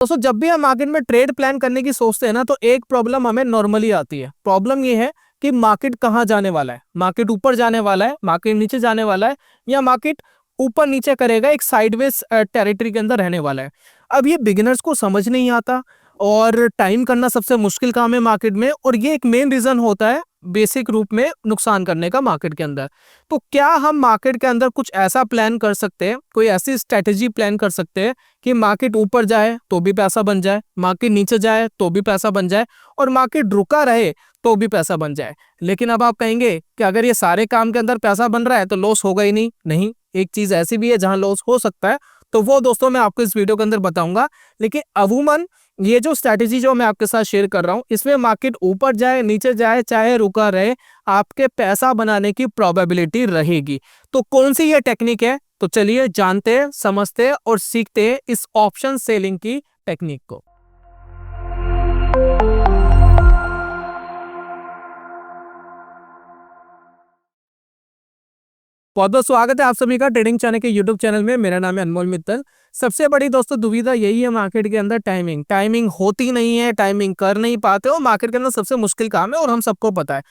दोस्तों जब भी हम मार्केट में ट्रेड प्लान करने की सोचते हैं ना, तो एक प्रॉब्लम हमें नॉर्मली आती है। प्रॉब्लम ये है कि मार्केट कहाँ जाने वाला है, मार्केट ऊपर जाने वाला है, मार्केट नीचे जाने वाला है, या मार्केट ऊपर नीचे करेगा, एक साइडवेज टेरिटरी के अंदर रहने वाला है। अब ये बिगिनर्स को समझ नहीं आता और टाइम करना सबसे मुश्किल काम है मार्केट में, और ये एक मेन रीजन होता है बेसिक रूप में नुकसान करने का मार्केट के अंदर। तो क्या हम मार्केट के अंदर कुछ ऐसा प्लान कर सकते हैं, कोई ऐसी स्ट्रेटेजी प्लान कर सकते हैं कि मार्केट ऊपर जाए तो भी पैसा बन जाए, मार्केट नीचे जाए तो भी पैसा बन जाए, और मार्केट रुका रहे तो भी पैसा बन जाए। लेकिन अब आप कहेंगे कि अगर ये सारे काम के अंदर पैसा बन रहा है तो लॉस होगा ही नहीं। नहीं, एक चीज ऐसी भी है जहां लॉस हो सकता है, तो वो दोस्तों मैं आपको इस वीडियो के अंदर बताऊंगा। लेकिन अमूमन ये जो स्ट्रैटेजी जो मैं आपके साथ शेयर कर रहा हूं, इसमें मार्केट ऊपर जाए नीचे जाए चाहे रुका रहे, आपके पैसा बनाने की प्रोबेबिलिटी रहेगी। तो कौन सी ये टेक्निक है, तो चलिए जानते हैं, समझते हैं और सीखते हैं इस ऑप्शन सेलिंग की टेक्निक को। बहुत बहुत स्वागत है आप सभी का ट्रेडिंग चैनल के यूट्यूब चैनल में। मेरा नाम है अनमोल मित्तल। सबसे बड़ी दोस्तों दुविधा यही है मार्केट के अंदर, टाइमिंग होती नहीं है, टाइमिंग कर नहीं पाते हो। मार्केट के अंदर सबसे मुश्किल काम है और हम सबको पता है।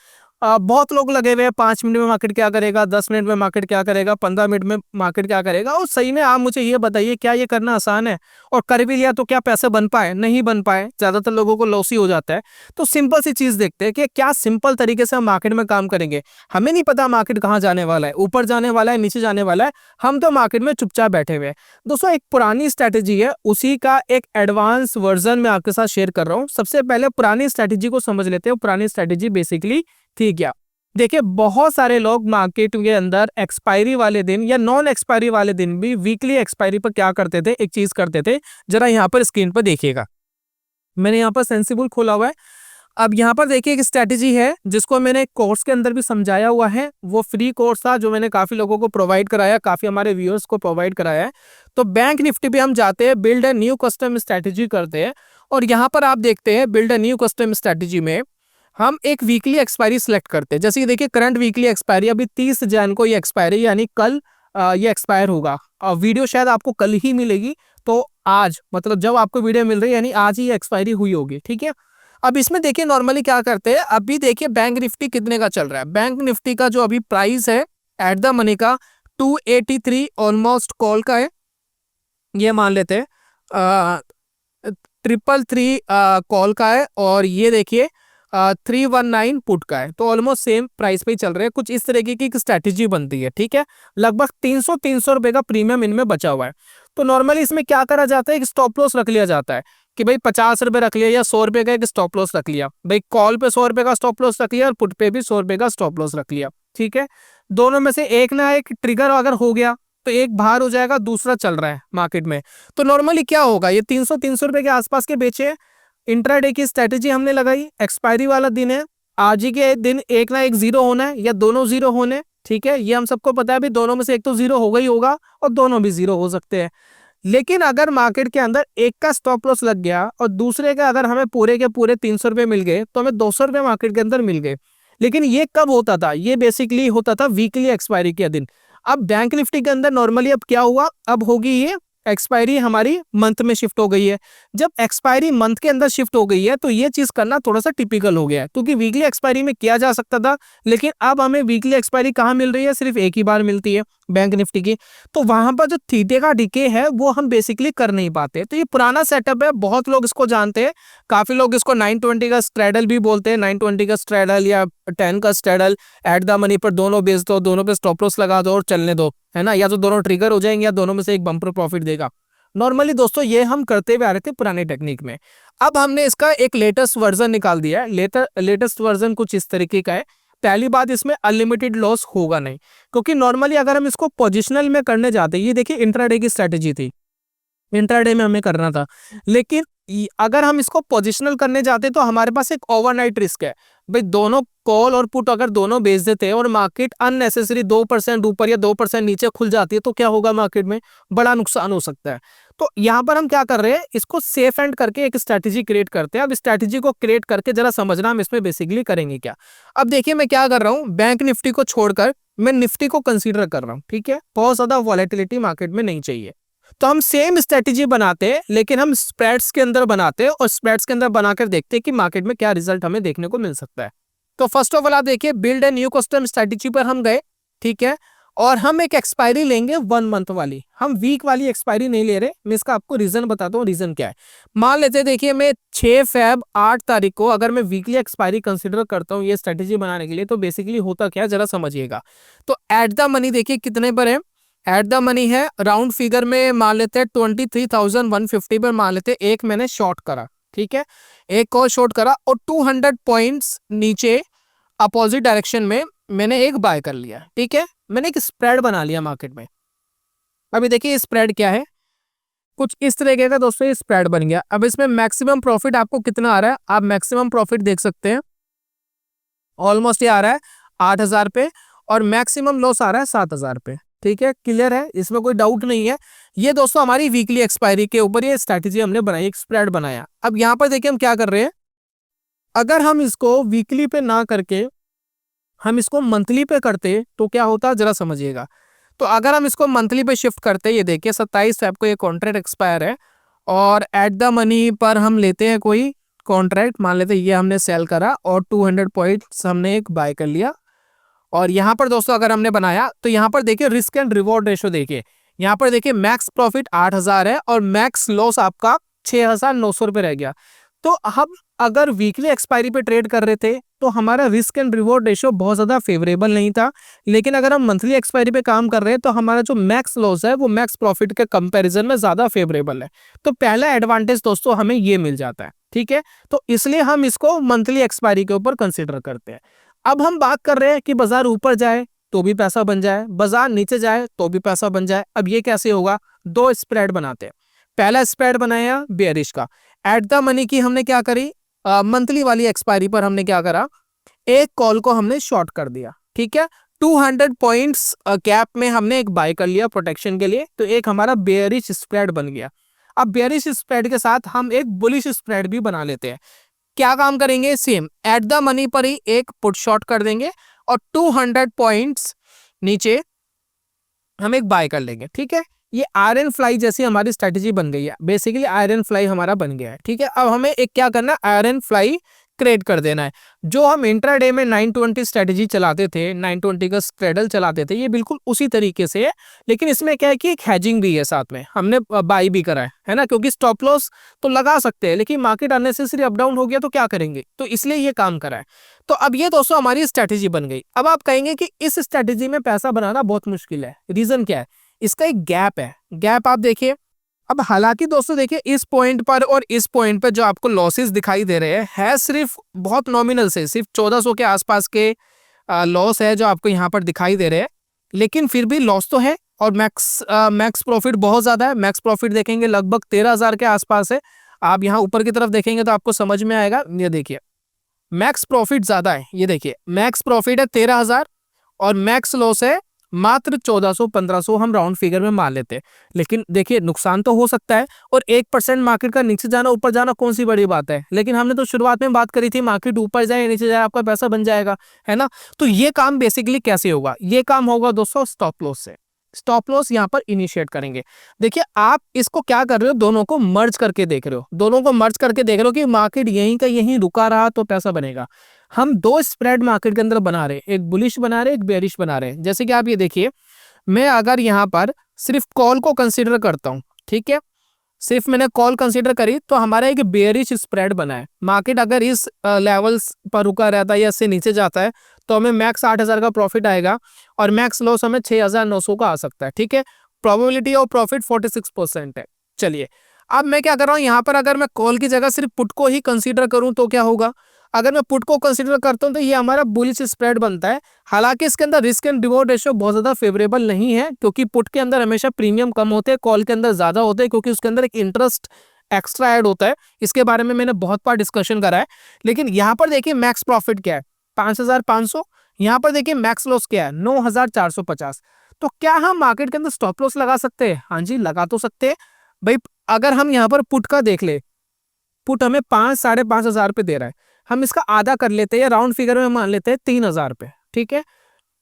बहुत लोग लगे हुए हैं 5 मिनट में मार्केट क्या करेगा, 10 मिनट में मार्केट क्या करेगा, 15 मिनट में मार्केट क्या करेगा। और सही में आप मुझे ये बताइए, क्या ये करना आसान है? और कर भी लिया तो क्या पैसे बन पाए? नहीं बन पाए, ज्यादातर लोगों को लॉस ही हो जाता है। तो सिंपल सी चीज देखते हैं कि क्या सिंपल तरीके से हम मार्केट में काम करेंगे। हमें नहीं पता मार्केट कहाँ जाने वाला है, ऊपर जाने वाला है, नीचे जाने वाला है, हम तो मार्केट में चुपचाप बैठे हुए हैं। दोस्तों एक पुरानी स्ट्रैटेजी है, उसी का एक एडवांस वर्जन में आपके साथ शेयर कर रहा हूँ। सबसे पहले पुरानी स्ट्रैटेजी को समझ लेते हैं। पुरानी स्ट्रैटेजी बेसिकली थी क्या? देखिए बहुत सारे लोग मार्केट के अंदर एक्सपायरी वाले दिन या नॉन एक्सपायरी वाले दिन भी वीकली एक्सपायरी पर क्या करते थे, एक चीज करते थे। जरा यहाँ पर स्क्रीन पर देखिएगा, मैंने यहाँ पर सेंसिबल खोला हुआ है। अब यहाँ पर देखिए एक स्ट्रैटेजी है जिसको मैंने कोर्स के अंदर भी समझाया हुआ है। वो फ्री कोर्स था जो मैंने काफी लोगों को प्रोवाइड कराया, काफी हमारे व्यूअर्स को प्रोवाइड कराया है। तो बैंक निफ्टी पे हम जाते हैं, build a new custom strategy करते हैं, और यहाँ पर आप देखते हैं build a new custom strategy में हम एक वीकली एक्सपायरी सिलेक्ट करते हैं। जैसे ये देखिए करंट वीकली एक्सपायरी अभी 30 जन को ये एक्सपायरी, यानी कल ये एक्सपायर होगा। और वीडियो शायद आपको कल ही मिलेगी, तो आज मतलब जब आपको वीडियो मिल रही है यानी आज ही एक्सपायरी हुई होगी, ठीक है। अब इसमें देखिए नॉर्मली क्या करते हैं, अभी देखिए बैंक निफ्टी कितने का चल रहा है। बैंक निफ्टी का जो अभी प्राइस है एट द मनी का 283 ऑलमोस्ट कॉल का है, ये मान लेते हैं 333 कॉल का है, और ये देखिए 319 पुट का है। तो ऑलमोस्ट सेम प्राइस पे ही चल रहे हैं। कुछ इस तरीके की एक स्ट्रैटेजी बनती है, ठीक है। लगभग 300 रुपए का प्रीमियम इनमें बचा हुआ है। तो नॉर्मली इसमें क्या करा जाता है, एक स्टॉप लॉस रख लिया जाता है कि भाई 50 रुपए रख लिया या 100 रुपए का एक स्टॉप लॉस रख लिया। भाई कॉल पे 100 रुपए का स्टॉप लॉस रख लिया और पुट पे भी 100 रुपए का स्टॉप लॉस रख लिया, ठीक है। दोनों में से एक ना एक ट्रिगर अगर हो गया तो एक बाहर हो जाएगा, दूसरा चल रहा है मार्केट में। तो नॉर्मली क्या होगा, ये 300 रुपए के आसपास के बेचे, इंट्राडे की स्ट्रैटेजी हमने लगाई, एक्सपायरी वाला दिन है, आज ही के दिन एक ना एक जीरो होना है या दोनों जीरो होने, ठीक है। ये हम सबको पता है भी, दोनों में से एक तो जीरो होगा ही होगा और दोनों भी जीरो हो सकते हैं। लेकिन अगर मार्केट के अंदर एक का स्टॉप लॉस लग गया और दूसरे का अगर हमें पूरे के पूरे 300 रुपए मिल गए, तो हमें 200 रुपए मार्केट के अंदर मिल गए। लेकिन ये कब होता था, ये बेसिकली होता था वीकली एक्सपायरी के दिन। अब बैंक निफ्टी के अंदर नॉर्मली अब क्या हुआ, अब होगी ये एक्सपायरी हमारी मंथ में शिफ्ट हो गई है। जब एक्सपायरी मंथ के अंदर शिफ्ट हो गई है तो ये चीज करना थोड़ा सा टिपिकल हो गया है, क्योंकि वीकली एक्सपायरी में किया जा सकता था, लेकिन अब हमें वीकली एक्सपायरी कहाँ मिल रही है, सिर्फ एक ही बार मिलती है बैंक निफ्टी की। तो वहां पर जो थीटे का डिके है वो हम बेसिकली कर नहीं पाते। तो ये पुराना सेटअप है, बहुत लोग इसको जानते हैं। काफी लोग इसको 920 का स्ट्रैडल भी बोलते हैं, 920 का स्ट्रैडल या 10 का स्ट्रैडल। एट द मनी पर दोनों बेच दो, दोनों पे स्टॉप लॉस लगा दो और चलने दो, है ना। या तो दोनों ट्रिगर हो जाएंगे या दोनों में से एक बम्पर प्रॉफिट देगा। नॉर्मली दोस्तों ये हम करते हुए आ रहे थे पुराने टेक्निक में। अब हमने इसका एक लेटेस्ट वर्जन निकाल दिया है। लेटेस्ट वर्जन कुछ इस तरीके का है। पहली बात, इसमें अनलिमिटेड लॉस होगा नहीं, क्योंकि नॉर्मली अगर हम इसको पोजिशनल में करने जाते, ये देखिए इंट्राडे की स्ट्रेटेजी थी, इंट्राडे में हमें करना था। लेकिन अगर हम इसको पोजिशनल करने जाते तो हमारे पास एक ओवरनाइट रिस्क है। भाई दोनों कॉल और पुट अगर दोनों बेच देते हैं और मार्केट अननेसेसरी 2% ऊपर या 2% नीचे खुल जाती है, तो क्या होगा, मार्केट में बड़ा नुकसान हो सकता है। तो यहाँ पर हम क्या कर रहे हैं, इसको सेफ एंड करके एक स्ट्रैटेजी क्रिएट करते हैं। अब स्ट्रैटेजी को क्रिएट करके जरा समझना हम इसमें बेसिकली करेंगे क्या। अब देखिए मैं क्या कर रहा हूँ, बैंक निफ्टी को छोड़कर मैं निफ्टी को कंसीडर कर रहा हूँ, ठीक है। बहुत ज्यादा वॉलेटिलिटी मार्केट में नहीं चाहिए। तो हम सेम स्ट्रेटेजी बनाते हैं, लेकिन हम स्प्रेड्स के अंदर बनाते हैं और स्प्रेड्स के अंदर बनाकर देखते हैं कि मार्केट में क्या रिजल्ट हमें देखने को मिल सकता है। तो फर्स्ट ऑफ ऑल आप देखिए, build a new custom strategy पर हम गए, ठीक है, और हम एक एक्सपायरी लेंगे 1 मंथ वाली, हम वीक वाली एक्सपायरी नहीं ले रहे। मैं इसका आपको रीजन बताता हूँ, रीजन क्या है। मान लेते हैं, देखिए मैं 6 फेब 8 तारीख को अगर मैं वीकली एक्सपायरी कंसीडर करता हूँ ये स्ट्रेटेजी बनाने के लिए, तो बेसिकली होता क्या है जरा समझिएगा। तो एट द मनी देखिए कितने पर है, एट द मनी है राउंड फिगर में मान लेते हैं 23,150 पर मान लेते हैं, एक मैंने शॉर्ट करा, ठीक है, एक और शॉर्ट करा और 200 पॉइंट्स नीचे अपोजिट डायरेक्शन में मैंने एक बाय कर लिया, ठीक है, मैंने एक स्प्रेड बना लिया मार्केट में। अभी देखिए स्प्रेड क्या है, कुछ इस तरीके का दोस्तों ये स्प्रेड बन गया। अब इसमें मैक्सिमम प्रॉफिट आपको कितना आ रहा है, आप मैक्सिमम प्रॉफिट देख सकते हैं, ऑलमोस्ट ये आ रहा है 8,000 पे, और मैक्सिमम लॉस आ रहा है 7,000 पे, ठीक है, क्लियर है, इसमें कोई डाउट नहीं है। ये दोस्तों हमारी वीकली एक्सपायरी के ऊपर ये स्ट्रैटेजी हमने बनाई, एक स्प्रेड बनाया। अब यहाँ पर देखिए हम क्या कर रहे हैं, अगर हम इसको वीकली पे ना करके हम इसको मंथली पे करते तो क्या होता जरा समझिएगा। तो अगर हम इसको मंथली पे शिफ्ट करते, ये देखिए 27 फेब को ये कॉन्ट्रैक्ट एक्सपायर है और एट द मनी पर हम लेते हैं कोई कॉन्ट्रैक्ट, मान लेते हैं ये हमने सेल करा और 200 पॉइंट्स हमने एक बाय कर लिया। और यहाँ पर दोस्तों अगर हमने बनाया तो यहाँ पर देखिए रिस्क एंड रिवॉर्ड रेशो देखिए, यहाँ पर देखिए मैक्स प्रॉफिट 8,000 है और मैक्स लॉस आपका 6,900 रुपये रह गया। तो हम अगर वीकली एक्सपायरी पे ट्रेड कर रहे थे तो हमारा रिस्क एंड रिवॉर्ड रेशियो बहुत ज़्यादा फेवरेबल नहीं था, लेकिन अगर हम मंथली एक्सपायरी पे काम कर रहे हैं तो हमारा जो मैक्स लॉस है वो मैक्स प्रॉफिट के कंपैरिजन में ज़्यादा फेवरेबल है। तो पहला एडवांटेज दोस्तों हमें ये मिल जाता है, ठीक है, तो इसलिए हम इसको मंथली एक्सपायरी के ऊपर कंसिडर करते हैं। अब हम बात कर रहे हैं कि बाजार ऊपर जाए तो भी पैसा बन जाए, बाजार नीचे जाए तो भी पैसा बन जाए। अब ये कैसे होगा, दो स्प्रेड बनाते हैं। पहला स्प्रेड बनाया बेयरिश का, एट द मनी की हमने क्या करी, मंथली वाली एक्सपायरी पर हमने क्या करा, एक कॉल को हमने शॉर्ट कर दिया, ठीक है, 200 पॉइंट्स कैप में हमने एक बाय कर लिया प्रोटेक्शन के लिए, तो एक हमारा बेयरिश स्प्रेड बन गया। अब बेयरिश स्प्रेड के साथ हम एक बुलिश स्प्रेड भी बना लेते हैं। क्या काम करेंगे, सेम एट द मनी पर ही एक पुट शॉर्ट कर देंगे और 200 पॉइंट्स नीचे हम एक बाय कर लेंगे, ठीक है। ये आयरन फ्लाई जैसी हमारी स्ट्रेटेजी बन गई है, बेसिकली आयरन फ्लाई हमारा बन गया है, ठीक है। अब हमें एक क्या करना है, आयरन फ्लाई क्रिएट कर देना है। जो हम इंट्राडे में 920 स्ट्रेटेजी चलाते थे, 920 का स्ट्रेडल चलाते थे, ये बिल्कुल उसी तरीके से है, लेकिन इसमें क्या है कि एक हैजिंग भी है साथ में, हमने बाई भी करा है ना, क्योंकि स्टॉप लॉस तो लगा सकते हैं लेकिन मार्केट अननेसेसरी अप डाउन हो गया तो क्या करेंगे, तो इसलिए ये काम करा है। तो अब ये दोस्तों हमारी स्ट्रेटेजी बन गई। अब आप कहेंगे कि इस स्ट्रेटेजी में पैसा बनाना बहुत मुश्किल है, रीजन क्या है, इसका एक गैप है, गैप आप देखिए। अब हालांकि दोस्तों देखिए इस पॉइंट पर और इस पॉइंट पर जो आपको लॉसेस दिखाई दे रहे हैं है सिर्फ बहुत नॉमिनल से, सिर्फ 1400 के आसपास के लॉस है जो आपको यहाँ पर दिखाई दे रहे हैं, लेकिन फिर भी लॉस तो है और मैक्स प्रॉफिट बहुत ज़्यादा है। मैक्स प्रॉफिट देखेंगे लगभग 13,000 के आसपास है। आप यहाँ ऊपर की तरफ देखेंगे तो आपको समझ में आएगा, ये देखिए मैक्स प्रॉफिट ज़्यादा है, ये देखिए मैक्स प्रॉफिट है 13,000 और मैक्स लॉस है मात्र 1400-1500, हम राउंड फिगर में मान लेते हैं। लेकिन देखिए नुकसान तो हो सकता है और 1% मार्केट का नीचे जाना ऊपर जाना कौन सी बड़ी बात है, लेकिन हमने तो शुरुआत में बात करी थी मार्केट ऊपर जाए नीचे जाए आपका पैसा बन जाएगा, है ना। तो ये काम बेसिकली कैसे होगा, ये काम होगा दोस्तों स्टॉप लॉस से। स्टॉप लॉस यहाँ पर इनिशिएट करेंगे। देखिए आप इसको क्या कर रहे हो, दोनों को मर्ज करके देख रहे हो, दोनों को मर्ज करके देख रहे हो कि मार्केट यहीं का यहीं रुका रहा तो पैसा बनेगा। हम दो स्प्रेड मार्केट के अंदर बना रहे हैं, एक बुलिश बना रहे हैं, एक बेरिश बना रहे हैं। जैसे कि आप ये देखिए, मैं अगर यहाँ पर सिर्फ कॉल को कंसीडर करता हूँ, ठीक है, सिर्फ मैंने कॉल कंसीडर करी तो हमारा एक बेरिश स्प्रेड बना है। मार्केट अगर इस लेवल्स पर रुका रहता है या इससे नीचे जाता है तो हमें मैक्स 8,000 का प्रॉफिट आएगा और मैक्स लॉस हमें 6,900 का आ सकता है, ठीक है। प्रोबेबिलिटी ऑफ प्रॉफिट 46% है। चलिए अब मैं क्या कर रहा हूँ, यहाँ पर अगर मैं कॉल की जगह सिर्फ पुट को ही कंसीडर करूँ तो क्या होगा, अगर मैं पुट को कंसीडर करता हूँ तो ये हमारा बुलिश स्प्रेड बनता है। हालांकि इसके अंदर रिस्क एंड रिवॉर्ड रेशियो बहुत ज़्यादा फेवरेबल नहीं है, क्योंकि पुट के अंदर हमेशा प्रीमियम कम होते हैं, कॉल के अंदर ज़्यादा होते हैं, क्योंकि उसके अंदर एक इंटरेस्ट एक्स्ट्रा ऐड होता है। इसके बारे में मैंने बहुत बार डिस्कशन करा है। लेकिन यहाँ पर देखिए मैक्स प्रॉफिट क्या है, 5,500, यहाँ पर देखिए मैक्स लॉस क्या है, 9,450। तो क्या हम मार्केट के अंदर स्टॉप लॉस लगा सकते हैं? हाँ जी, लगा तो सकते हैं भाई। अगर हम यहाँ पर पुट का देख ले, पुट हमें 5,000-5,500 रुपये दे रहा है, हम इसका आधा कर लेते हैं, राउंड फिगर में मान लेते हैं 3,000 रुपये, ठीक है।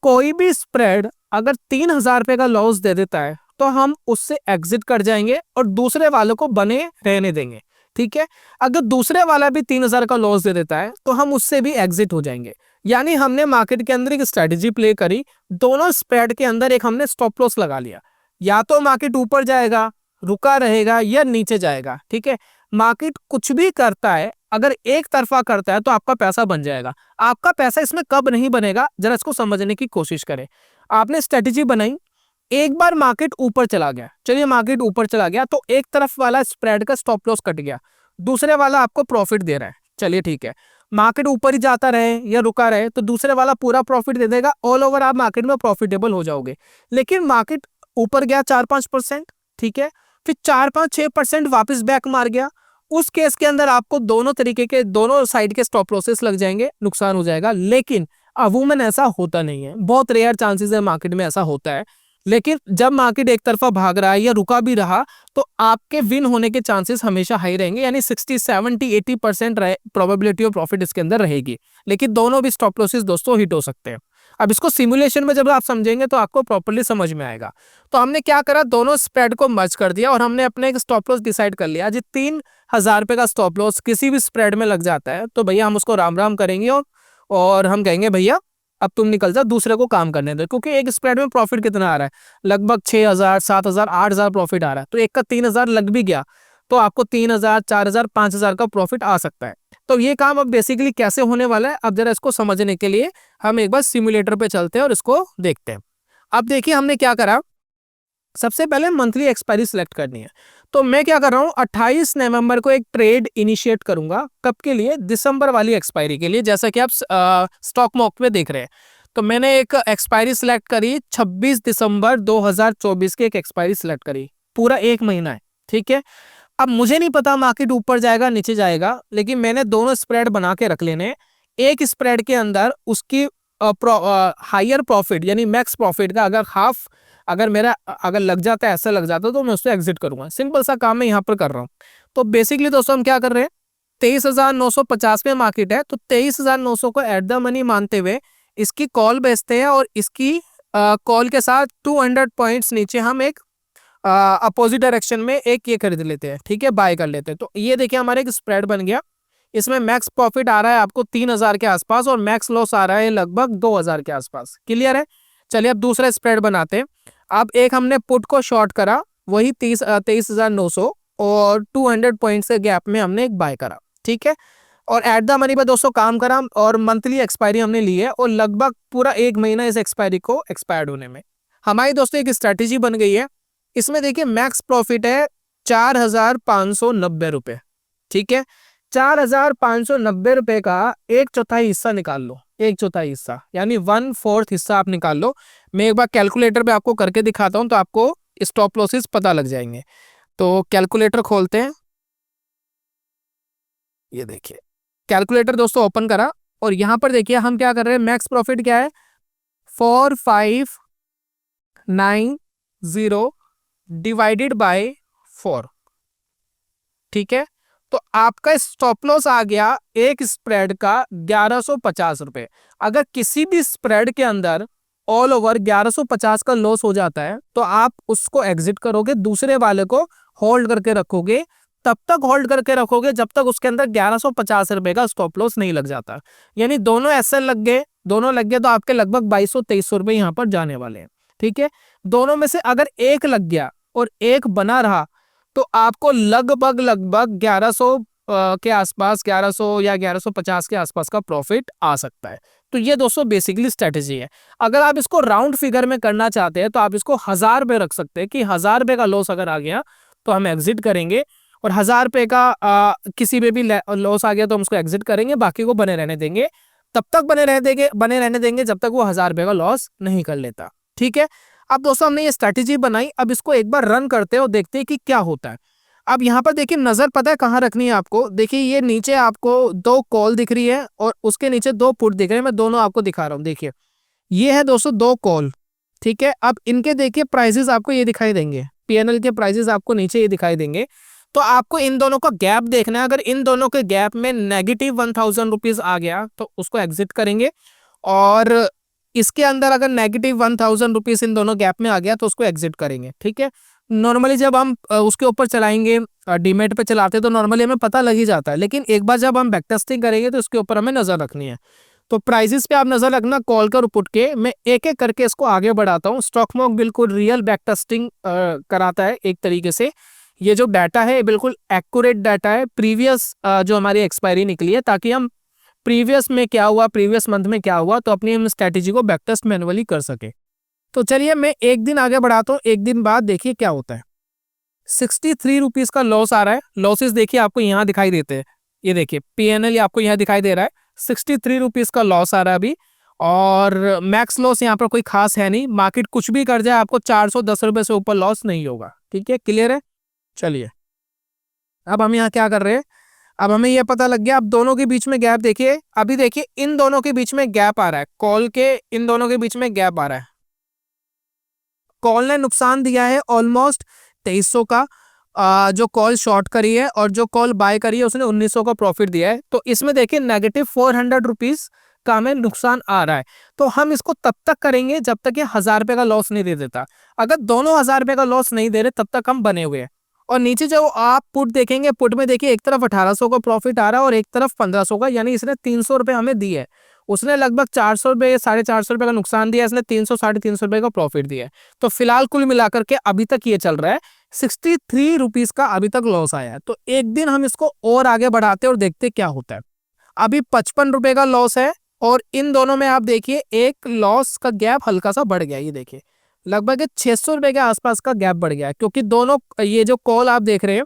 कोई भी स्प्रेड अगर 3,000 रुपये का लॉस दे देता है तो हम उससे एग्जिट कर जाएंगे और दूसरे वाले को बने रहने देंगे। ठीक है, अगर दूसरे वाला भी 3000 का लॉस दे देता है तो हम उससे भी एग्जिट हो जाएंगे। यानी हमने मार्केट के अंदर एक स्ट्रेटेजी प्ले करी, दोनों स्प्रेड के अंदर एक हमने स्टॉप लॉस लगा लिया। या तो मार्केट ऊपर जाएगा, रुका रहेगा, या नीचे जाएगा। ठीक है, मार्केट कुछ भी करता है, अगर एक तरफा करता है तो आपका पैसा बन जाएगा। आपका पैसा इसमें कब नहीं बनेगा, जरा इसको समझने की कोशिश करें। आपने स्ट्रेटेजी बनाई, एक बार मार्केट ऊपर चला गया, चलिए मार्केट ऊपर चला गया तो एक तरफ वाला स्प्रेड का स्टॉप लॉस कट गया, दूसरे वाला आपको प्रॉफिट दे रहा है। चलिए ठीक है, मार्केट ऊपर ही जाता रहे या रुका रहे तो दूसरे वाला पूरा प्रॉफिट दे देगा, ऑल ओवर आप मार्केट में प्रॉफिटेबल हो जाओगे। लेकिन मार्केट ऊपर गया 4-5%, ठीक है, फिर 4-5-6% वापस बैक मार गया, उस केस के अंदर आपको दोनों तरीके के, दोनों साइड के स्टॉप लॉसेस लग जाएंगे, नुकसान हो जाएगा। लेकिन अमूमन ऐसा होता नहीं है, बहुत रेयर चांसेस है मार्केट में ऐसा होता है। लेकिन जब मार्केट एक तरफा भाग रहा है या रुका भी रहा तो आपके विन होने के चांसेस हमेशा हाई रहेंगे, यानी 60-70-80% प्रोबेबिलिटी ऑफ प्रॉफिट इसके अंदर रहेगी। लेकिन दोनों भी स्टॉप लॉसेस दोस्तों हिट हो सकते हैं। अब इसको सिमुलेशन में जब आप समझेंगे तो आपको प्रॉपर्ली समझ में आएगा। तो हमने क्या करा, दोनों स्प्रेड को मर्ज कर दिया और हमने अपने एक स्टॉप लॉस डिसाइड कर लिया। जी 3000 रुपए का स्टॉप लॉस किसी भी स्प्रेड में लग जाता है तो भैया हम उसको राम राम करेंगे और हम कहेंगे भैया अब तुम निकल जाओ, दूसरे को काम करने दो। क्योंकि एक स्प्रेड में प्रॉफिट कितना आ रहा है, लगभग 6000, 7000, 8000 प्रॉफिट आ रहा है। तो एक का 3000 लग भी गया तो आपको 3000, 4000, 5000 का प्रॉफिट आ सकता है। तो ये काम अब बेसिकली कैसे होने वाला है, अब जरा इसको समझने के लिए हम एक बार सिमुलेटर पे चलते हैं और इसको देखते हैं। अब देखिए हमने क्या करा, सबसे पहले मंथली एक्सपायरी सिलेक्ट करनी है। तो मैं क्या कर रहा हूँ, 28 नवंबर को एक ट्रेड इनिशिएट करूंगा। कब के लिए, दिसंबर वाली एक्सपायरी के लिए, जैसा कि आप स्टॉक मॉक में देख रहे हैं। तो मैंने एक एक्सपायरी सिलेक्ट करी 26 दिसंबर 2024 की एक एक्सपायरी सिलेक्ट करी, पूरा एक महीना है। ठीक है, अब मुझे नहीं पता मार्केट ऊपर जाएगा नीचे जाएगा, लेकिन मैंने दोनों स्प्रेड बना के रख लेने। एक स्प्रेड के अंदर उसकी हायर प्रॉफिट यानी मैक्स प्रॉफिट का अगर हाफ अगर मेरा अगर लग जाता है, ऐसा लग जाता है तो मैं उससे एग्जिट करूंगा। सिंपल सा काम मैं यहाँ पर कर रहा हूँ। तो बेसिकली दोस्तों हम क्या कर रहे हैं, 23,950 में मार्केट है तो 23,900 को एट द मनी मानते हुए इसकी कॉल बेचते हैं और इसकी कॉल के साथ 200 पॉइंट्स नीचे हम एक अपोजिट डायरेक्शन में एक ये खरीद लेते हैं। ठीक है, बाय कर लेते हैं। तो ये देखिए हमारे एक स्प्रेड बन गया, इसमें मैक्स प्रॉफिट आ रहा है आपको 3000 के आसपास और मैक्स लॉस आ रहा है लगभग 2000 के आसपास। क्लियर है, चलिए अब दूसरा स्प्रेड बनाते हैं। अब एक हमने पुट को शॉर्ट करा, वही 23,900 और 200 पॉइंट्स के गैप में हमने एक बाय करा। ठीक है, और एट द मनी पर दोस्तों काम करा और मंथली एक्सपायरी हमने ली है और लगभग पूरा एक महीना इस एक्सपायरी को एक्सपायर्ड होने में। हमारी दोस्तों एक स्ट्रैटेजी बन गई है। इसमें देखिए मैक्स प्रॉफिट है 4,590 रुपए। ठीक है, 4,590 रुपए का 1/4 हिस्सा निकाल लो, 1/4 हिस्सा यानी 1/4 हिस्सा आप निकाल लो। मैं एक बार कैलकुलेटर पे आपको करके दिखाता हूं तो आपको स्टॉप लॉसेस पता लग जाएंगे। तो कैलकुलेटर खोलते हैं, ये देखिए कैलकुलेटर दोस्तों ओपन करा और यहां पर देखिए हम क्या कर रहे हैं, मैक्स प्रॉफिट क्या है 4590 डिवाइडेड बाय 4। ठीक है, तो आपका स्टॉप लॉस आ गया एक स्प्रेड का 1150 रुपए। अगर किसी भी स्प्रेड के अंदर ऑल ओवर 1150 का लॉस हो जाता है तो आप उसको एग्जिट करोगे, दूसरे वाले को होल्ड करके रखोगे। तब तक होल्ड करके रखोगे जब तक उसके अंदर 1150 रुपए का स्टॉप लॉस नहीं लग जाता। यानी दोनों ऐसे लग गए, दोनों लग गए तो आपके लगभग 2200-2300 रुपए यहाँ पर जाने वाले हैं। ठीक है, दोनों में से अगर एक लग गया और एक बना रहा तो आपको लगभग 1100 के आसपास, 1100 या 1150 के आसपास का प्रॉफिट आ सकता है। तो ये दोस्तों बेसिकली स्ट्रेटेजी है। अगर आप इसको राउंड फिगर में करना चाहते हैं तो आप इसको 1000 रुपए रख सकते हैं कि 1000 रुपए का लॉस अगर आ गया तो हम एग्जिट करेंगे और 1000 रुपए का किसी में भी लॉस आ गया तो हम उसको एग्जिट करेंगे, बाकी को बने रहने देंगे। तब तक बने रहने देंगे जब तक वो 1000 रुपए का लॉस नहीं कर लेता। ठीक है, अब दोस्तों हमने ये स्ट्रैटेजी बनाई, अब इसको एक बार रन करते हैं और देखते हैं कि क्या होता है। अब यहाँ पर देखिए नजर पता है कहाँ रखनी है आपको, देखिए ये नीचे आपको 2 कॉल दिख रही है और उसके नीचे 2 पुट दिख रहे हैं। मैं दोनों आपको दिखा रहा हूँ, देखिए ये है दोस्तों 2 कॉल। ठीक है, अब इनके देखिए प्राइसेस आपको ये दिखाई देंगे, पीएनएल के प्राइसेस आपको नीचे ये दिखाई देंगे। तो आपको इन दोनों का गैप देखना है। अगर इन दोनों के गैप में -1000 रुपीज आ गया तो उसको एग्जिट करेंगे और इसके अंदर अगर नेगेटिव 1000 रुपीज इन दोनों गैप में आ गया तो उसको एग्जिट करेंगे, ठीक है। नॉर्मली जब हम उसके ऊपर चलाएंगे, डीमेट पे चलाते तो नॉर्मली हमें पता लग ही जाता है, लेकिन एक बार जब हम बैक टेस्टिंग करेंगे तो उसके ऊपर हमें नजर रखनी है। तो प्राइसेस पे आप नजर रखना कॉल कर पुट के। मैं एक एक करके इसको आगे बढ़ाता हूँ। स्टॉकमॉक बिल्कुल रियल बैक टेस्टिंग कराता है एक तरीके से। ये जो डाटा है बिल्कुल एक्यूरेट डाटा है, प्रीवियस जो हमारी एक्सपायरी निकली है, ताकि हम प्रीवियस में क्या हुआ, प्रीवियस मंथ में क्या हुआ, तो अपनी हम स्ट्रेटेजी को बैक टेस्ट मैनुअली कर सके। तो चलिए मैं एक दिन आगे बढ़ाता हूँ, एक दिन बाद देखिए क्या होता है। 63 रुपीज का लॉस आ रहा है। लॉसेस देखिए आपको यहाँ दिखाई देते हैं, ये देखिए PNL आपको यहाँ दिखाई दे रहा है। 63 रुपीज का लॉस आ रहा है अभी, और मैक्स लॉस यहाँ पर कोई खास है नहीं। मार्केट कुछ भी कर जाए आपको 410 रुपए से ऊपर लॉस नहीं होगा, ठीक है, क्लियर है। चलिए अब हम यहाँ क्या कर रहे हैं, अब हमें यह पता लग गया। अब दोनों के बीच में गैप देखिए, अभी देखिए इन दोनों के बीच में गैप आ रहा है, कॉल के इन दोनों के बीच में गैप आ रहा है। कॉल ने नुकसान दिया है ऑलमोस्ट 2300 का, जो कॉल शॉर्ट करी है, और जो कॉल बाय करी है उसने 1900 का प्रॉफिट दिया है। तो इसमें देखिए नेगेटिव 400 रुपीज का हमें नुकसान आ रहा है। तो हम इसको तब तक करेंगे जब तक ये 1000 रुपए का लॉस नहीं दे देता। अगर दोनों 1000 रुपए का लॉस नहीं दे रहे तब तक हम बने हुए हैं। और नीचे जो आप पुट देखेंगे, पुट में देखिए एक तरफ 1800 का प्रॉफिट आ रहा है और एक तरफ 1500 का, यानी इसने 300 रुपए हमें दिए है। उसने लगभग 400 रुपए 450 रुपए का नुकसान दिया, इसने 300 350 रुपए का प्रॉफिट दिया है। तो फिलहाल कुल मिलाकर के अभी तक ये चल रहा है 63 रुपीज का अभी तक लॉस आया है। तो एक दिन हम इसको और आगे बढ़ाते और देखते क्या होता है। अभी 55 रुपए का लॉस है, और इन दोनों में आप देखिए एक लॉस का गैप हल्का सा बढ़ गया, ये देखिए लगभग 600 रुपए के आसपास का गैप बढ़ गया है, क्योंकि दोनों ये जो कॉल आप देख रहे हैं,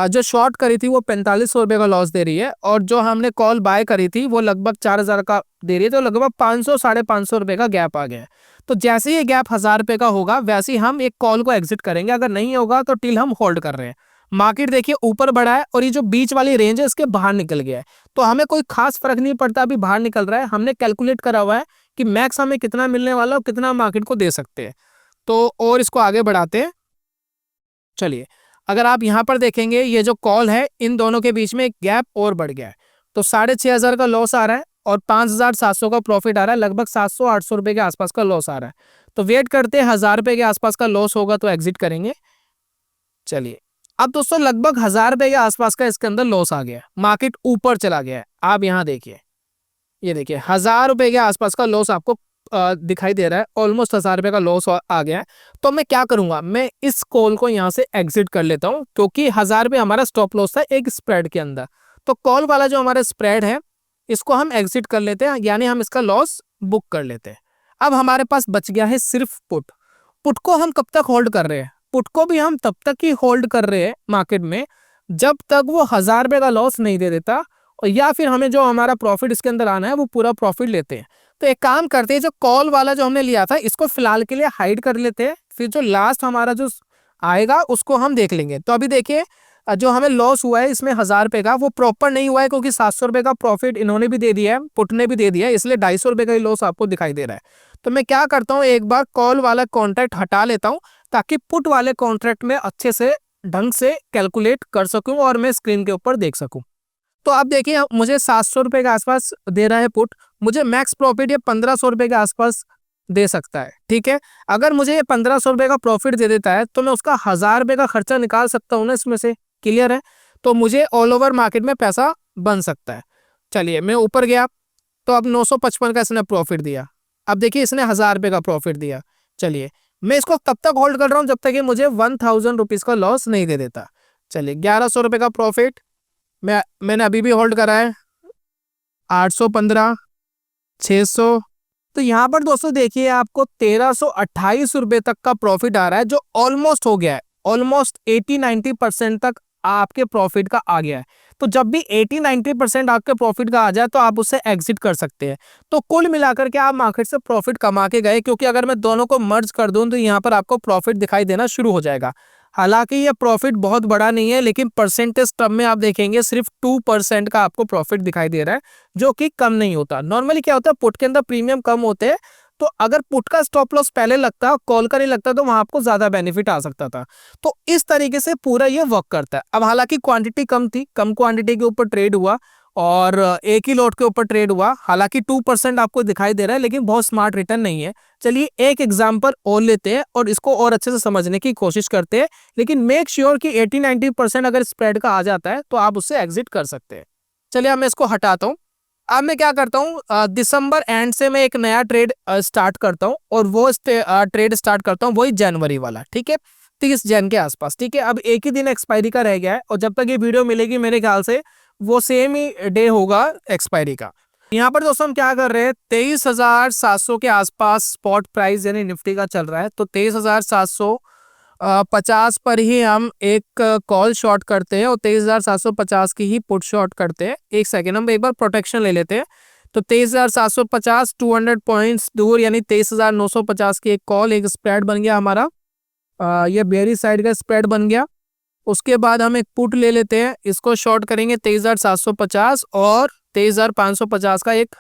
जो शॉर्ट करी थी वो 4500 रुपए का लॉस दे रही है, और जो हमने कॉल बाय करी थी वो लगभग 4000 का दे रही है। तो लगभग 500 550 रुपए का गैप आ गया है। तो जैसे ये गैप 1000 रुपए का होगा वैसे ही हम एक कॉल को एग्जिट करेंगे। अगर नहीं होगा तो टिल हम होल्ड कर रहे हैं। मार्केट देखिए ऊपर बढ़ा है, और ये जो बीच वाली रेंज है इसके बाहर निकल गया है। तो हमें कोई खास फर्क नहीं पड़ता अभी बाहर निकल रहा है। हमने कैलकुलेट करा हुआ है कि मैक्स हमें कितना मिलने वाला और कितना मार्केट को दे सकते हैं। तो और इसको आगे बढ़ाते हैं। चलिए अगर आप यहाँ पर देखेंगे, ये जो कॉल है इन दोनों के बीच में एक गैप और बढ़ गया है। तो 6500 का लॉस आ रहा है और 5700 का प्रॉफिट आ रहा है। लगभग 700-800 रुपए के आसपास का लॉस आ रहा है। तो वेट करते हैं, 1000 रुपए के आसपास का लॉस होगा तो एग्जिट करेंगे। चलिए अब दोस्तों लगभग 1000 रुपए के आसपास का इसके अंदर लॉस आ गया, मार्केट ऊपर चला गया है। आप यहाँ देखिए, ये देखिए 1000 रुपए के आसपास का लॉस आपको दिखाई दे रहा है। ऑलमोस्ट 1000 रुपए का लॉस आ गया है। तो मैं क्या करूंगा, मैं इस कॉल को यहाँ से एग्जिट कर लेता हूँ, क्योंकि 1000 रुपए हमारा स्टॉप लॉस था एक स्प्रेड के अंदर। तो कॉल वाला जो हमारा स्प्रेड है इसको हम एग्जिट कर लेते हैं, यानी हम इसका लॉस बुक कर लेते हैं। अब हमारे पास बच गया है सिर्फ पुट। पुट को हम कब तक होल्ड कर रहे हैं, पुट को भी हम तब तक ही होल्ड कर रहे हैं मार्केट में जब तक वो 1000 रुपए का लॉस नहीं दे देता, और या फिर हमें जो हमारा प्रॉफिट इसके अंदर आना है वो पूरा प्रॉफिट लेते हैं। तो एक काम करते हैं, जो कॉल वाला जो हमने लिया था इसको फिलहाल के लिए हाइड कर लेते हैं, फिर जो लास्ट हमारा जो आएगा उसको हम देख लेंगे। तो अभी देखिए जो हमें लॉस हुआ है इसमें 1000 रुपए का, वो प्रॉपर नहीं हुआ है क्योंकि 700 रुपए का प्रॉफिट इन्होंने भी दे दिया है, पुट ने भी दे दिया है, इसलिए 250 रुपए का ही लॉस आपको दिखाई दे रहा है। तो मैं क्या करता हूँ, एक बार कॉल वाला कॉन्ट्रैक्ट हटा लेता हूँ ताकि पुट वाले कॉन्ट्रैक्ट में अच्छे से ढंग से कैलकुलेट कर सकूं और मैं स्क्रीन के ऊपर देख सकूं। तो आप देखिए मुझे 700 रुपए के आसपास दे रहा है पुट, मुझे मैक्स प्रॉफिट ये 1500 रुपए के आसपास दे सकता है, ठीक है। अगर मुझे ये 1500 रुपए का प्रॉफिट दे देता है तो मैं उसका 1000 रुपए का खर्चा निकाल सकता हूँ ना इसमें से, क्लियर है। तो मुझे ऑल ओवर मार्केट में पैसा बन सकता है। चलिए मैं ऊपर गया तो अब 955 का इसने प्रॉफिट दिया। अब देखिए इसने 1000 रुपए का प्रॉफिट दिया। चलिए मैं इसको तब तक होल्ड कर रहा हूँ जब तक ये मुझे 1000 रुपीज का लॉस नहीं दे देता। चलिए 1100 रुपए का प्रॉफिट मैंने अभी भी होल्ड करा है। 815, 600, तो यहाँ पर दोस्तों देखिए आपको 1328 रुपए तक का प्रॉफिट आ रहा है, जो ऑलमोस्ट हो गया है, ऑलमोस्ट 80-90% तक आपके प्रॉफिट का आ गया है। तो जब भी 80-90% आपके प्रॉफिट का आ जाए तो आप उससे एग्जिट कर सकते हैं। तो कुल मिलाकर के आप मार्केट से प्रॉफिट कमा के गए, क्योंकि अगर मैं दोनों को मर्ज कर दूं तो यहाँ पर आपको प्रॉफिट दिखाई देना शुरू हो जाएगा। हालांकि ये प्रॉफिट बहुत बड़ा नहीं है, लेकिन परसेंटेज टर्म में आप देखेंगे सिर्फ 2% का आपको प्रॉफिट दिखाई दे रहा है, जो कि कम नहीं होता। नॉर्मली क्या होता है, पुट के अंदर प्रीमियम कम होते हैं, तो अगर पुट का स्टॉप लॉस पहले लगता, कॉल का नहीं लगता, तो वहां आपको ज्यादा बेनिफिट आ सकता था। तो इस तरीके से पूरा ये वर्क करता है। अब हालांकि क्वांटिटी कम थी, कम क्वांटिटी के ऊपर ट्रेड हुआ और एक ही लॉट के ऊपर ट्रेड हुआ, हालांकि 2% आपको दिखाई दे रहा है लेकिन बहुत स्मार्ट रिटर्न नहीं है। चलिए एक एग्जांपल और लेते हैं और इसको और अच्छे से समझने की कोशिश करते हैं, लेकिन मेक श्योर कि 80-90% अगर स्प्रेड का आ जाता है तो आप उससे एग्जिट कर सकते हैं। चलिए अब मैं इसको हटाता हूँ। अब मैं क्या करता हूँ, दिसंबर एंड से मैं एक नया ट्रेड स्टार्ट करता हूँ और वो ट्रेड स्टार्ट करता हूँ वही जनवरी वाला, ठीक है, 30 जन के आसपास, ठीक है। अब एक ही दिन एक्सपायरी का रह गया है और जब तक ये वीडियो मिलेगी मेरे ख्याल से वो सेम ही डे होगा एक्सपायरी का। यहाँ पर दोस्तों हम क्या कर रहे हैं, 23,700 के आसपास स्पॉट प्राइस यानी निफ्टी का चल रहा है, तो 23,750 पर ही हम एक कॉल शॉर्ट करते हैं और 23,750 की ही पुट शॉर्ट करते हैं। एक सेकेंड हम एक बार प्रोटेक्शन ले लेते हैं। तो 23,750 200 पॉइंट्स दूर यानी 23,950 की एक कॉल, एक स्प्रेड बन गया हमारा, ये बेरी साइड का स्प्रेड बन गया। उसके बाद हम एक पुट ले लेते हैं, इसको शॉर्ट करेंगे 23,750 और 23,550 का एक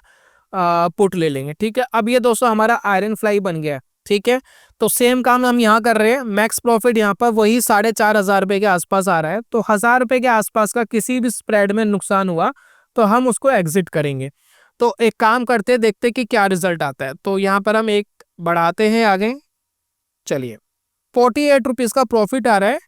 पुट ले लेंगे, ठीक है। अब ये दोस्तों हमारा आयरन फ्लाई बन गया है, ठीक है। तो सेम काम हम यहाँ कर रहे हैं, मैक्स प्रॉफिट यहाँ पर वही 4,500 रुपए के आसपास आ रहा है, तो 1,000 रुपए के आसपास का किसी भी स्प्रेड में नुकसान हुआ तो हम उसको एग्जिट करेंगे। तो एक काम करते हैं, देखते कि क्या रिजल्ट आता है। तो यहाँ पर हम एक बढ़ाते हैं आगे, चलिए 48 रुपीज़ का प्रॉफिट आ रहा है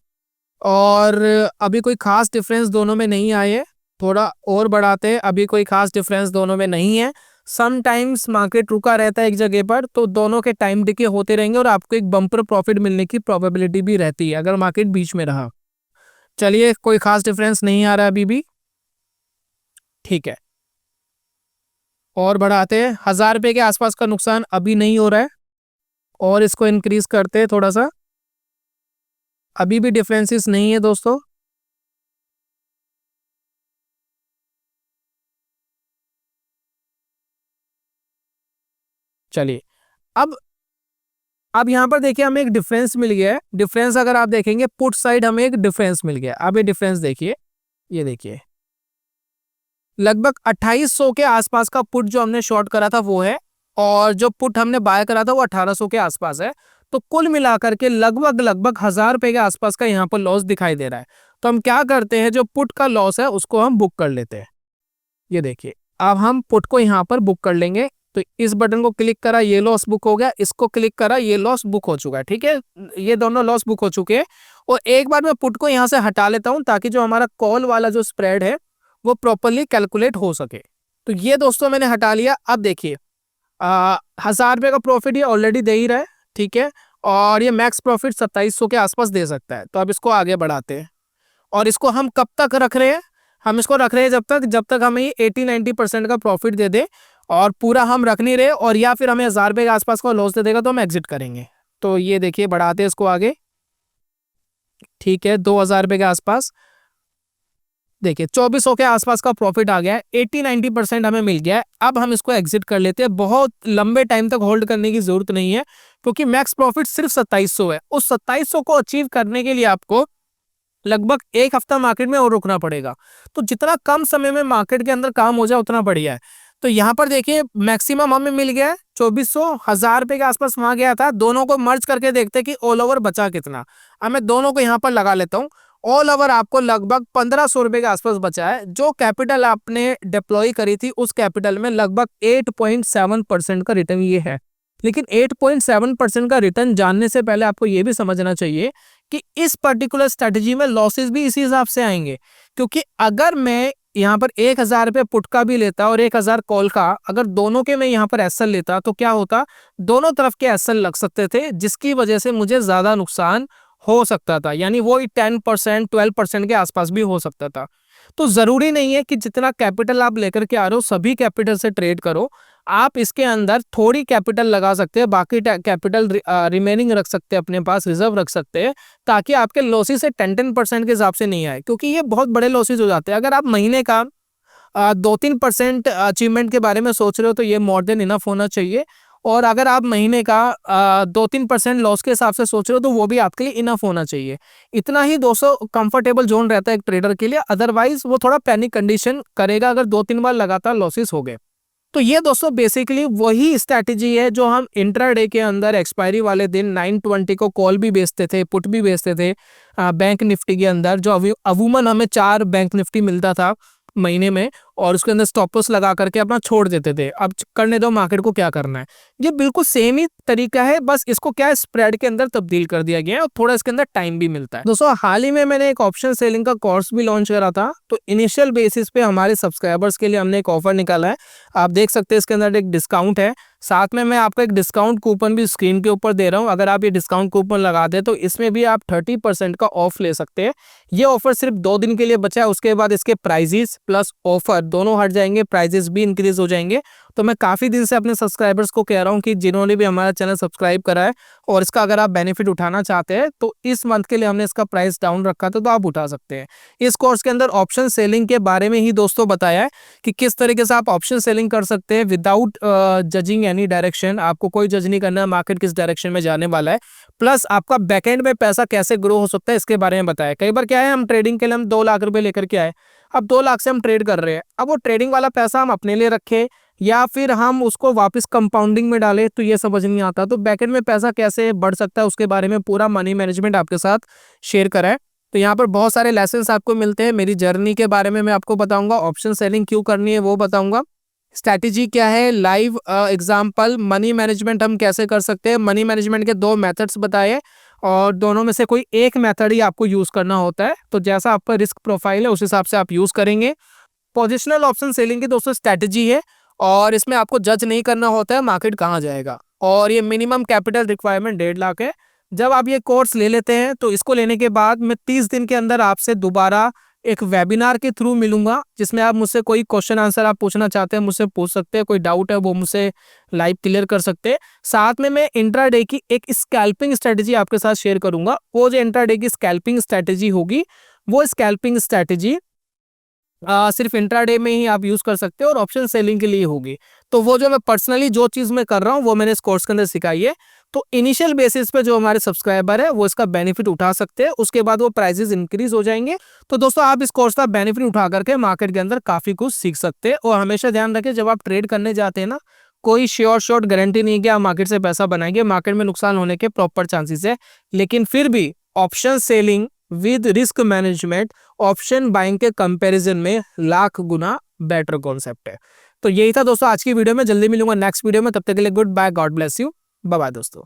और अभी कोई खास डिफरेंस दोनों में नहीं आए है। थोड़ा और बढ़ाते हैं, अभी कोई खास डिफरेंस दोनों में नहीं है। समटाइम्स मार्केट रुका रहता है एक जगह पर, तो दोनों के टाइम डिके होते रहेंगे और आपको एक बम्पर प्रॉफिट मिलने की प्रोबेबिलिटी भी रहती है अगर मार्केट बीच में रहा। चलिए कोई खास डिफरेंस नहीं आ रहा अभी भी, ठीक है। और बढ़ाते हैं, 1,000 रुपए के आसपास का नुकसान अभी नहीं हो रहा है और इसको इंक्रीज करते हैं थोड़ा सा, अभी भी डिफरेंसेस नहीं है दोस्तों। चलिए अब यहाँ पर देखिए हमें एक डिफरेंस मिल गया है। डिफरेंस अगर आप देखेंगे पुट साइड हमें एक डिफरेंस मिल गया। अब ये डिफरेंस देखिए, ये देखिए लगभग 2,800 के आसपास का पुट जो हमने शॉर्ट करा था वो है और जो पुट हमने बाय करा था वो 1,800 के आसपास है। तो कुल मिलाकर के लगभग 1,000 रुपए के आसपास का यहाँ पर लॉस दिखाई दे रहा है। तो हम क्या करते हैं, जो पुट का लॉस है उसको हम बुक कर लेते हैं। ये देखिए अब हम पुट को यहाँ पर बुक कर लेंगे। तो इस बटन को क्लिक करा, ये लॉस बुक हो गया, इसको क्लिक करा, ये लॉस बुक हो चुका है, ठीक है। ये दोनों लॉस बुक हो चुके हैं और एक बार मैं पुट को यहाँ से हटा लेता हूँ ताकि जो हमारा कॉल वाला जो स्प्रेड है वो प्रॉपरली कैलकुलेट हो सके। तो ये दोस्तों मैंने हटा लिया। अब देखिए 1,000 रुपये का प्रॉफिट ये ऑलरेडी दे ही रहा है, ठीक है, और ये मैक्स प्रॉफिट 2,700 के आसपास दे सकता है। तो अब इसको आगे बढ़ाते हैं और इसको हम कब तक रख रहे हैं, हम इसको रख रहे हैं जब तक हमें ये 80-90% का प्रॉफिट दे दे और पूरा हम रख नहीं रहे, और या फिर हमें 1,000 रुपये के आसपास का लॉस दे देगा तो हम एग्जिट करेंगे। तो ये देखिए बढ़ाते हैं इसको आगे, ठीक है, 2,000 रुपये के आसपास देखिए 2,400 के आसपास का प्रॉफिट आ गया है, 80-90% हमें मिल गया है। अब हम इसको एग्जिट कर लेते हैं, बहुत लंबे टाइम तक होल्ड करने की जरूरत नहीं है क्योंकि मैक्स प्रॉफिट सिर्फ 2,700 है। उस 2,700 को अचीव करने के लिए आपको लगभग एक हफ्ता मार्केट में और रुकना पड़ेगा। तो जितना कम समय में मार्केट के अंदर काम हो जाए उतना बढ़िया है। तो यहाँ पर देखिए मैक्सिमम हमें मिल गया है 2,400, 1,000 रुपये के आसपास वहां गया था। दोनों को मर्ज करके देखते हैं कि ऑल ओवर बचा कितना। अब मैं दोनों को यहाँ पर लगा लेता हूँ। ऑल ओवर आपको लगभग 1,500 रुपये के आसपास बचा है। जो कैपिटल आपने डिप्लॉय करी थी उस कैपिटल में लगभग 8.7% का रिटर्न ये है। लेकिन 8.7% का रिटर्न जानने से पहले आपको ये भी समझना चाहिए कि इस पर्टिकुलर स्ट्रेटजी में लॉसेस भी इसी हिसाब से आएंगे, क्योंकि अगर मैं यहाँ पर 1,000 रुपये पुट का भी लेता और 1,000 कॉल का, अगर दोनों के मैं यहाँ पर एसएल लेता तो क्या होता, दोनों तरफ के एसएल लग सकते थे जिसकी वजह से मुझे ज्यादा नुकसान हो सकता था, यानी वो 10% 12% के आसपास भी हो सकता था। तो जरूरी नहीं है कि जितना कैपिटल आप लेकर के आ रहे हो सभी कैपिटल से ट्रेड करो। आप इसके अंदर थोड़ी कैपिटल लगा सकते हैं, बाकी कैपिटल रिमेनिंग रख सकते हैं, अपने पास रिजर्व रख सकते हैं, ताकि आपके लॉसेस से 10% के हिसाब से नहीं आए, क्योंकि ये बहुत बड़े लॉसेस हो जाते हैं। अगर आप महीने का 2-3% अचीवमेंट के बारे में सोच रहे हो तो ये मोर देन इनफ होना चाहिए, और अगर आप महीने का 2-3% लॉस के हिसाब से सोच रहे हो तो वो भी आपके लिए इनफ होना चाहिए। इतना ही 200 कंफर्टेबल जोन रहता है एक ट्रेडर के लिए, अदरवाइज वो थोड़ा पैनिक कंडीशन करेगा अगर 2-3 बार लगातार लॉसेस हो गए। तो ये दोस्तों बेसिकली वही स्ट्रैटेजी है जो हम इंट्राडे के अंदर एक्सपायरी वाले दिन 920 को कॉल भी बेचते थे, पुट भी बेचते थे बैंक निफ्टी के अंदर, जो अवूमन हमें 4 बैंक निफ्टी मिलता था महीने में, और उसके अंदर स्टॉप लॉस लगा करके अपना छोड़ देते थे। अब करने दो, मार्केट को क्या करना है। ये बिल्कुल सेम ही तरीका है, बस इसको क्या है स्प्रेड के अंदर तब्दील कर दिया गया है और थोड़ा इसके अंदर टाइम भी मिलता है। दोस्तों हाल ही में मैंने एक ऑप्शन सेलिंग का कोर्स भी लॉन्च करा था, तो इनिशियल बेसिस पे हमारे सब्सक्राइबर्स के लिए हमने एक ऑफर निकाला है। आप देख सकते हैं इसके अंदर एक डिस्काउंट है, साथ में मैं आपको एक डिस्काउंट कूपन भी स्क्रीन के ऊपर दे रहा हूं। अगर आप ये डिस्काउंट कूपन लगा दे तो इसमें भी आप 30% का ऑफ ले सकते हैं। ये ऑफर सिर्फ 2 दिन के लिए बचा है, उसके बाद इसके प्राइजेस प्लस ऑफर दोनों हट जाएंगे, प्राइजेस भी इंक्रीज हो जाएंगे। तो मैं काफी दिन से अपने सब्सक्राइबर्स को कह रहा हूं कि जिन्होंने भी हमारा चैनल सब्सक्राइब करा है और इसका अगर आप बेनिफिट उठाना चाहते हैं तो इस मंथ के लिए हमने इसका प्राइस डाउन रखा था, तो आप उठा सकते हैं। इस कोर्स के अंदर ऑप्शन सेलिंग के बारे में ही दोस्तों बताया है कि किस तरीके से आप ऑप्शन सेलिंग कर सकते हैं विदाउट जजिंग एनी डायरेक्शन। आपको कोई जज नहीं करना मार्केट किस डायरेक्शन में जाने वाला है, प्लस आपका बैकएंड में पैसा कैसे ग्रो हो सकता है इसके बारे में बताया। कई बार क्या है, हम ट्रेडिंग के लिए हम 2 लाख रुपए लेकर के आए, अब 2 लाख से हम ट्रेड कर रहे हैं, अब वो ट्रेडिंग वाला पैसा हम अपने लिए रखे या फिर हम उसको वापस कंपाउंडिंग में डालें, तो ये समझ नहीं आता। तो बैकएंड में पैसा कैसे बढ़ सकता है उसके बारे में पूरा मनी मैनेजमेंट आपके साथ शेयर करा है। तो यहाँ पर बहुत सारे लेसन्स आपको मिलते हैं, मेरी जर्नी के बारे में मैं आपको बताऊंगा, ऑप्शन सेलिंग क्यों करनी है वो बताऊंगा, स्ट्रैटेजी क्या है, लाइव एग्जांपल, मनी मैनेजमेंट हम कैसे कर सकते हैं। मनी मैनेजमेंट के 2 मेथड्स बताए और दोनों में से कोई एक मेथड ही आपको यूज करना होता है, तो जैसा आपका रिस्क प्रोफाइल है उस हिसाब से आप यूज करेंगे। पोजिशनल ऑप्शन सेलिंग की दोस्तों स्ट्रैटेजी है और इसमें आपको जज नहीं करना होता है मार्केट कहाँ जाएगा, और ये मिनिमम कैपिटल रिक्वायरमेंट 1.5 लाख है। जब आप ये कोर्स ले लेते हैं तो इसको लेने के बाद मैं 30 दिन के अंदर आपसे दोबारा एक वेबिनार के थ्रू मिलूंगा, जिसमें आप मुझसे कोई क्वेश्चन आंसर आप पूछना चाहते हैं मुझसे पूछ सकते हैं, कोई डाउट है वो मुझसे लाइव क्लियर कर सकते हैं। साथ में मैं इंट्राडे की एक स्कैल्पिंग स्ट्रेटेजी आपके साथ शेयर करूंगा। वो जो इंट्राडे की स्कैल्पिंग स्ट्रेटेजी होगी, वो स्कैल्पिंग स्ट्रेटेजी सिर्फ इंट्राडे में ही आप यूज कर सकते हो और ऑप्शन सेलिंग के लिए होगी। तो वो जो मैं पर्सनली जो चीज मैं कर रहा हूँ वो मैंने इस कोर्स के अंदर सिखाई है। तो इनिशियल बेसिस पे जो हमारे सब्सक्राइबर है वो इसका बेनिफिट उठा सकते हैं, उसके बाद वो प्राइसेस इंक्रीज हो जाएंगे। तो दोस्तों आप इस कोर्स का बेनिफिट उठा करके मार्केट के अंदर काफी कुछ सीख सकते हैं। और हमेशा ध्यान रखें जब आप ट्रेड करने जाते हैं ना, कोई श्योर शॉर्ट गारंटी नहीं कि आप मार्केट से पैसा बनाएंगे, मार्केट में नुकसान होने के प्रॉपर चांसेस है। लेकिन फिर भी option selling with risk management option buying के कंपैरिजन में लाख गुना बेटर कॉन्सेप्ट है। तो यही था दोस्तों आज की वीडियो में, जल्दी मिलूंगा नेक्स्ट वीडियो में, तब तक के लिए goodbye, God bless you, bye bye दोस्तों।